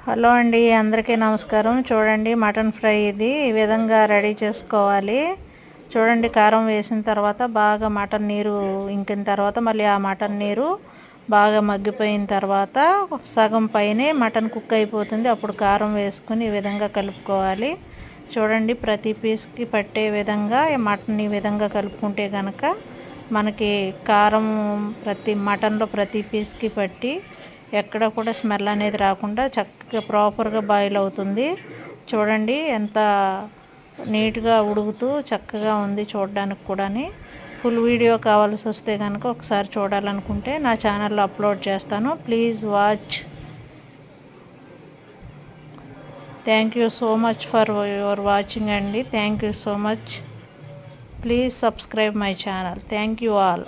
Hello అండి, అందరికీ నమస్కారం. చూడండి, మటన్ ఫ్రై ఇది ఈ విధంగా రెడీ చేసుకోవాలి. చూడండి, కారం వేసిన తర్వాత బాగా మటన్ నీరు ఇంకిన తర్వాత మళ్ళీ ఆ మటన్ నీరు బాగా మగ్గిపోయిన తర్వాత సగం పైనే మటన్ కుక్ అయిపోతుంది. అప్పుడు కారం వేసుకుని ఈ విధంగా కలుపుకోవాలి. చూడండి, ప్రతి పీస్కి పట్టే విధంగా మటన్ ఈ విధంగా కలుపుకుంటే కనుక మనకి కారం మటన్లో ప్రతి పీస్కి పట్టి ఎక్కడ కూడా స్మెల్ అనేది రాకుండా చక్కగా ప్రాపర్గా బాయిల్ అవుతుంది. చూడండి, ఎంత నీట్గా ఉడుకుతూ చక్కగా ఉంది చూడడానికి కూడా. ఫుల్ వీడియో కావాల్సి వస్తే కనుక ఒకసారి చూడాలనుకుంటే నా ఛానల్లో అప్లోడ్ చేస్తాను. Please watch. Thank you so much for your watching అండి. Thank you so much. Please subscribe my channel. Thank you all.